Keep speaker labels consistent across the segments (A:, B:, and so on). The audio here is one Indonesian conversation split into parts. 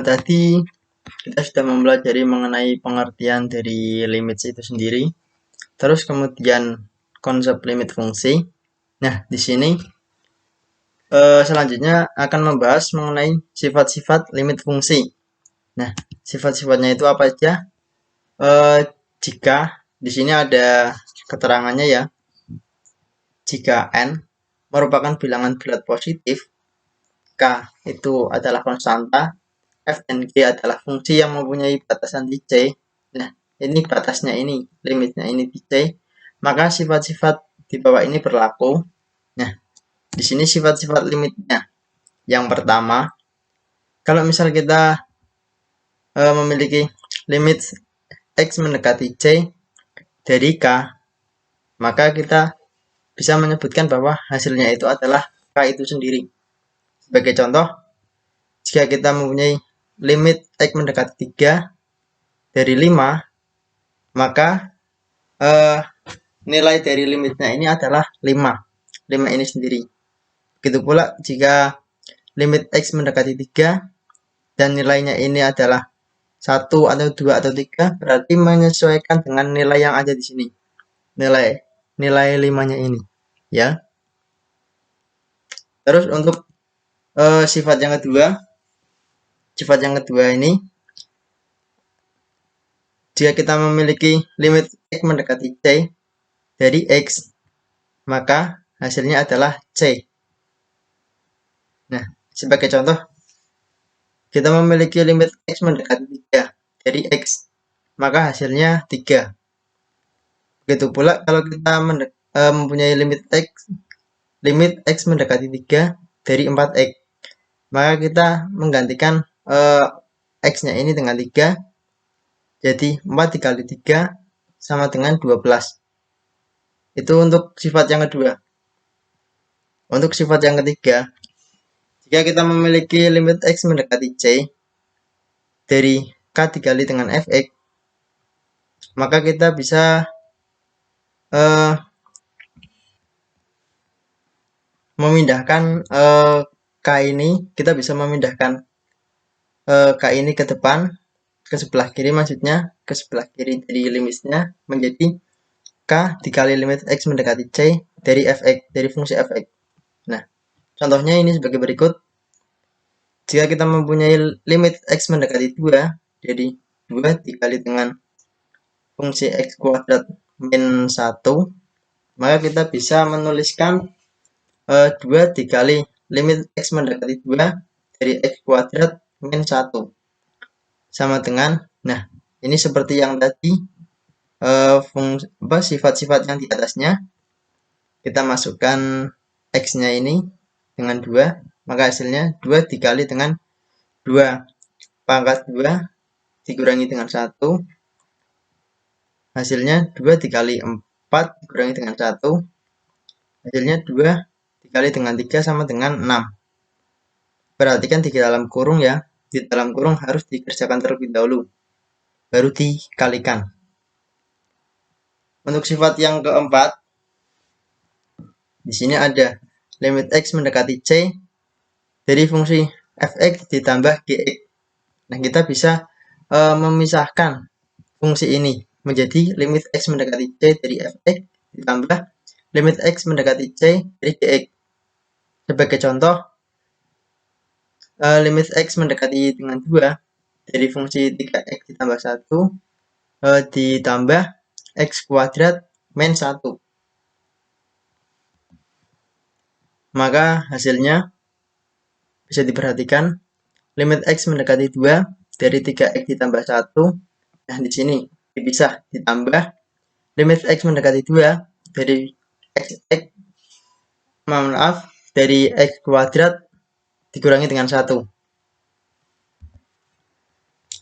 A: Tadi kita sudah mempelajari mengenai pengertian dari limit itu sendiri, terus kemudian konsep limit fungsi. Nah, di sini selanjutnya akan membahas mengenai sifat-sifat limit fungsi. Nah, sifat-sifatnya itu apa aja? Jika di sini ada keterangannya ya, jika n merupakan bilangan bulat positif, k itu adalah konstanta, f dan g adalah fungsi yang mempunyai batasan di c. Nah, ini batasnya ini, limitnya ini di c. Maka sifat-sifat di bawah ini berlaku. Nah, di sini sifat-sifat limitnya. Yang pertama, kalau misal kita memiliki limit x mendekati c dari k, maka kita bisa menyebutkan bahwa hasilnya itu adalah k itu sendiri. Sebagai contoh, jika kita mempunyai limit x mendekati 3 dari 5, maka nilai dari limitnya ini adalah 5. 5 ini sendiri. Begitu pula jika limit x mendekati 3 dan nilainya ini adalah 1 atau 2 atau 3, berarti menyesuaikan dengan nilai yang ada di sini. Nilai 5-nya ini, ya. Terus untuk sifat yang kedua ini, jika kita memiliki limit x mendekati c dari x, maka hasilnya adalah c. Nah, sebagai contoh, kita memiliki limit x mendekati 3 dari x, maka hasilnya 3. Begitu pula kalau kita mempunyai limit x mendekati 3 dari 4x, maka kita menggantikan x-nya ini dengan 3, jadi 4 dikali 3 sama dengan 12. Itu untuk sifat yang kedua. Untuk sifat yang ketiga, jika kita memiliki limit x mendekati c dari k dikali dengan fx, maka kita bisa memindahkan k ini, kita bisa memindahkan k ini ke depan, ke sebelah kiri maksudnya, ke sebelah kiri dari limitnya menjadi k dikali limit x mendekati c dari fx, dari fungsi fx. Nah, contohnya ini sebagai berikut. Jika kita mempunyai limit x mendekati 2, jadi 2 dikali dengan fungsi x kuadrat min 1, maka kita bisa menuliskan 2 dikali limit x mendekati 2 dari x kuadrat min 1 sama dengan, nah ini seperti yang tadi, sifat-sifat yang di atasnya, kita masukkan x-nya ini dengan 2, maka hasilnya 2 dikali dengan 2 pangkat 2 dikurangi dengan 1, hasilnya 2 dikali 4 dikurangi dengan 1, hasilnya 2 dikali dengan 3 sama dengan 6. Perhatikan di dalam kurung ya, di dalam kurung harus dikerjakan terlebih dahulu, baru dikalikan. Untuk sifat yang keempat, di sini ada limit x mendekati c dari fungsi fx ditambah gx. Nah, kita bisa memisahkan fungsi ini menjadi limit x mendekati c dari fx ditambah limit x mendekati c dari gx. Sebagai contoh, limit x mendekati dengan 2 dari fungsi 3x ditambah 1 ditambah x kuadrat min 1. Maka hasilnya bisa diperhatikan, limit x mendekati 2 dari 3x ditambah 1. Nah, di sini dipisah ditambah limit x mendekati 2 dari dari x kuadrat dikurangi dengan 1.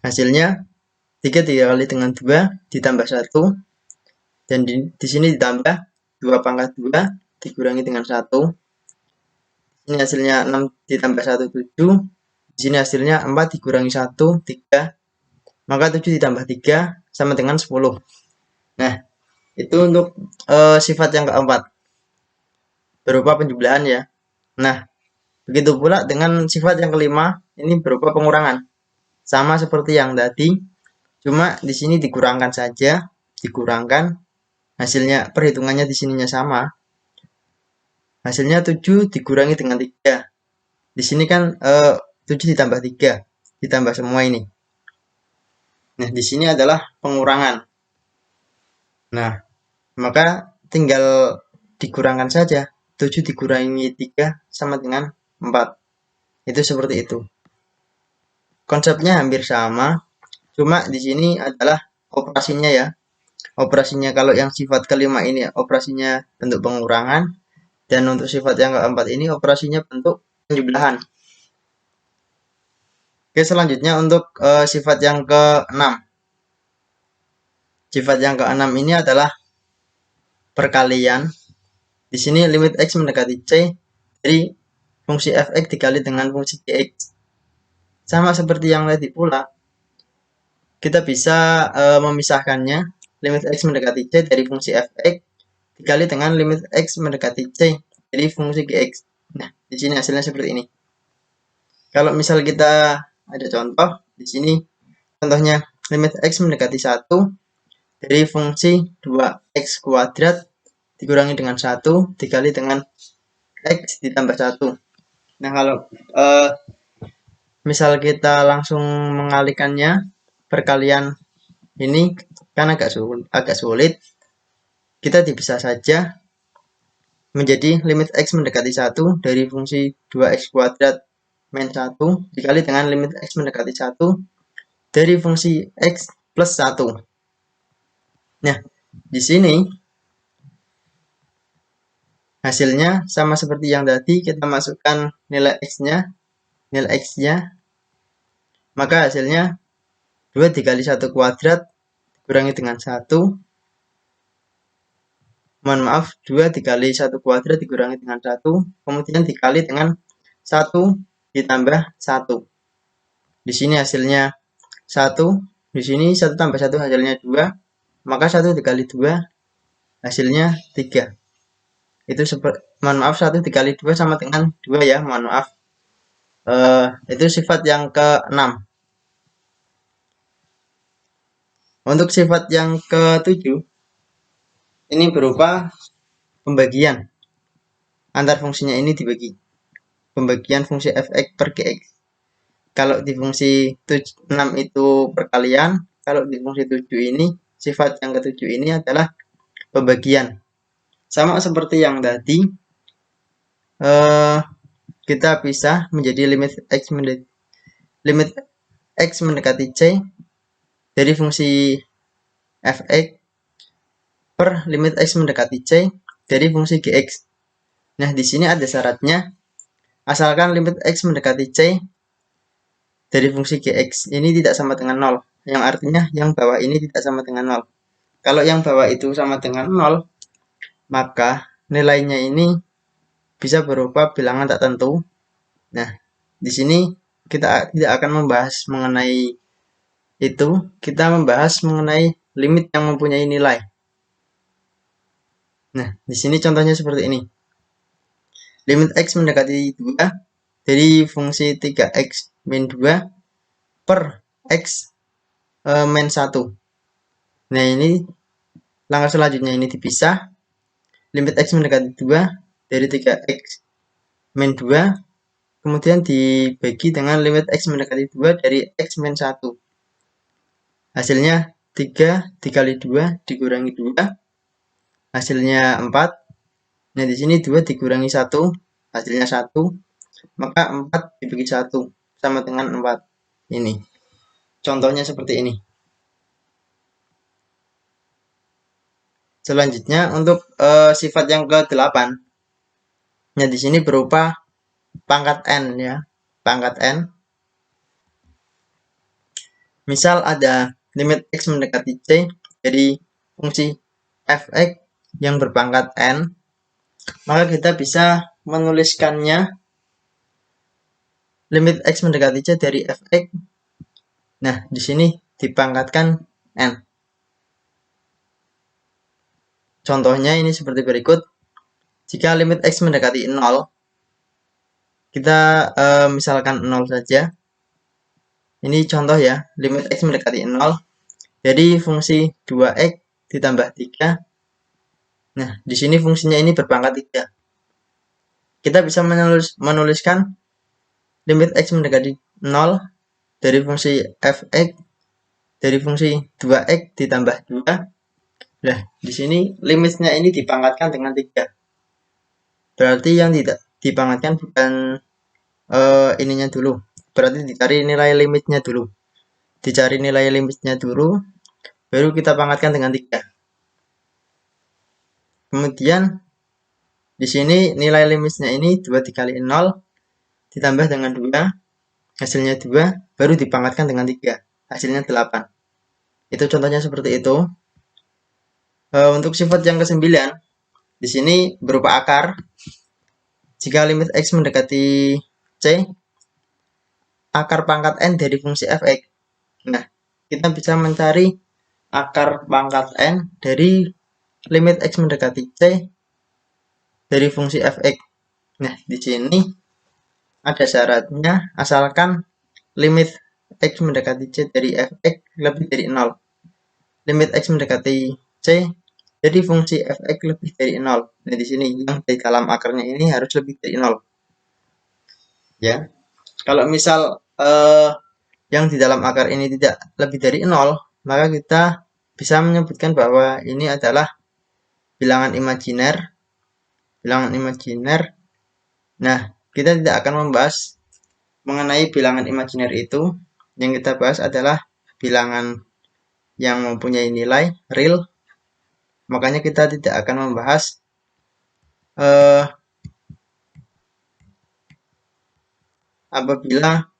A: Hasilnya 3 dikali dengan 2 ditambah 1, dan di sini ditambah 2 pangkat 2 dikurangi dengan 1. Ini hasilnya 6 ditambah 1, 7. Di sini hasilnya 4 dikurangi 1, 3. Maka 7 ditambah 3 sama dengan 10. Nah, itu untuk sifat yang keempat, berupa penjumlahan ya. Nah, begitu pula dengan sifat yang kelima, ini berupa pengurangan. sama seperti yang tadi, cuma di sini dikurangkan saja, dikurangkan, hasilnya perhitungannya di sininya sama. Hasilnya 7 dikurangi dengan 3. Di sini kan 7 ditambah 3, ditambah semua ini. Nah, di sini adalah pengurangan. Nah, maka tinggal dikurangkan saja. 7 dikurangi 3 sama dengan 4. Itu seperti itu. Konsepnya hampir sama, cuma di sini adalah operasinya ya. Operasinya kalau yang sifat kelima ini operasinya bentuk pengurangan, dan untuk sifat yang keempat ini operasinya bentuk penjumlahan. Oke, selanjutnya untuk sifat yang keenam. Sifat yang keenam ini adalah perkalian. Di sini limit X mendekati C dari fungsi fx dikali dengan fungsi gx. Sama seperti yang tadi pula, kita bisa memisahkannya. Limit X mendekati C dari fungsi fx dikali dengan limit X mendekati C dari fungsi gx. Nah, di sini hasilnya seperti ini. Kalau misal kita ada contoh, di sini contohnya limit X mendekati 1 dari fungsi 2x kuadrat dikurangi dengan 1 dikali dengan x ditambah 1. Nah, kalau misal kita langsung mengalihkannya, perkalian ini kan agak sulit, kita bisa saja menjadi limit x mendekati 1 dari fungsi 2x kuadrat min 1 dikali dengan limit x mendekati 1 dari fungsi x plus 1. Nah, di sini hasilnya sama seperti yang tadi, kita masukkan nilai x-nya, maka hasilnya 2 dikali 1 kuadrat dikurangi dengan 1. Mohon maaf, 2 dikali 1 kuadrat dikurangi dengan 1, kemudian dikali dengan 1 ditambah 1. Di sini hasilnya 1, di sini 1 tambah 1 hasilnya 2, maka 1 dikali 2 hasilnya 3. Itu mohon maaf, 1 dikali 2 sama dengan 2 ya, mohon maaf. Itu sifat yang ke-6. Untuk sifat yang ke-7, ini berupa pembagian. Antar fungsinya ini dibagi. Pembagian fungsi fx per gx. Kalau di fungsi 6 itu perkalian, kalau di fungsi 7 ini, sifat yang ke-7 ini adalah pembagian. Sama seperti yang tadi, kita bisa menjadi limit x mendekati c dari fungsi fx per limit x mendekati c dari fungsi gx. Nah, di sini ada syaratnya, asalkan limit x mendekati c dari fungsi gx ini tidak sama dengan 0, yang artinya yang bawah ini tidak sama dengan 0. Kalau yang bawah itu sama dengan 0, maka nilainya ini bisa berupa bilangan tak tentu. Nah, di sini kita tidak akan membahas mengenai itu, kita membahas mengenai limit yang mempunyai nilai. Nah, di sini contohnya seperti ini. Limit x mendekati 2 dari fungsi 3x min 2 per x min 1. Nah, ini langkah selanjutnya ini dipisah. Limit x mendekati 2 dari 3x min 2 kemudian dibagi dengan limit x mendekati 2 dari x min 1. Hasilnya 3 dikali 2 dikurangi 2, hasilnya 4. Nah, di sini 2 dikurangi 1, hasilnya 1. Maka 4 dibagi 1 sama dengan 4. Ini. Contohnya seperti ini. Selanjutnya untuk sifat yang ke-8. Nah, di sini berupa pangkat n ya. Pangkat n. Misal ada limit x mendekati c dari fungsi fx yang berpangkat n, maka kita bisa menuliskannya limit x mendekati c dari fx. Nah, di sini dipangkatkan n. Contohnya ini seperti berikut. Jika limit x mendekati 0, kita misalkan 0 saja. Ini contoh ya, limit X mendekati 0. Jadi fungsi 2X ditambah 3. Nah, di sini fungsinya ini berpangkat 3. Kita bisa menuliskan limit X mendekati 0 dari fungsi fx dari fungsi 2x ditambah 2. Nah, di sini limitnya ini dipangkatkan dengan 3. Berarti yang tidak dipangkatkan bukan ininya dulu. Berarti dicari nilai limitnya dulu. Dicari nilai limitnya dulu, baru kita pangkatkan dengan 3. Kemudian di sini nilai limitnya ini 2 dikali 0 ditambah dengan 2, hasilnya 2, baru dipangkatkan dengan 3, hasilnya 8. Itu contohnya seperti itu. Untuk sifat yang ke-9, di sini berupa akar. Jika limit X mendekati C, akar pangkat N dari fungsi fx. Nah, kita bisa mencari akar pangkat N dari limit X mendekati C dari fungsi fx. Nah, di sini ada syaratnya, asalkan limit X mendekati C dari fx lebih dari 0. Limit X mendekati C jadi fungsi fx lebih dari 0. Nah, di sini yang di dalam akarnya ini harus lebih dari 0. Ya. Kalau misal yang di dalam akar ini tidak lebih dari 0, maka kita bisa menyebutkan bahwa ini adalah bilangan imajiner. Bilangan imajiner. Nah, kita tidak akan membahas mengenai bilangan imajiner itu. Yang kita bahas adalah bilangan yang mempunyai nilai real. Makanya kita tidak akan membahas apabila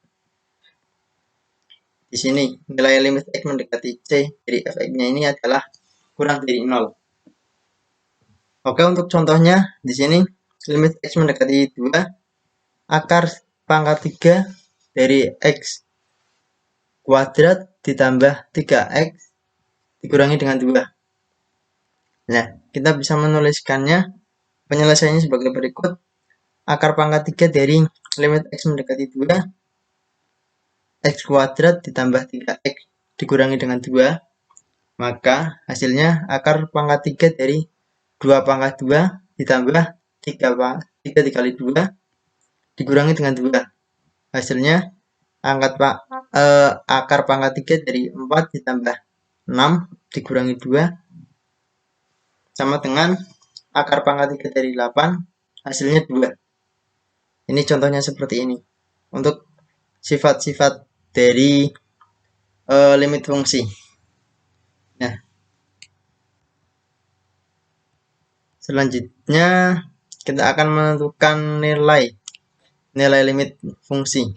A: di sini nilai limit X mendekati C dari fx-nya ini adalah kurang dari 0. Oke, untuk contohnya di sini limit X mendekati 2, akar pangkat 3 dari X kuadrat ditambah 3X dikurangi dengan 2. Nah, kita bisa menuliskannya penyelesaiannya sebagai berikut. Akar pangkat 3 dari limit X mendekati 2, X kuadrat ditambah 3X dikurangi dengan 2. Maka hasilnya akar pangkat 3 dari 2 pangkat 2 ditambah 3 dikali 2 dikurangi dengan 2. Hasilnya akar pangkat 3 dari 4 ditambah 6 dikurangi 2 sama dengan akar pangkat 3 dari 8, hasilnya 2. Ini contohnya seperti ini. Untuk sifat-sifat dari limit fungsi. Nah, selanjutnya kita akan menentukan nilai limit fungsi.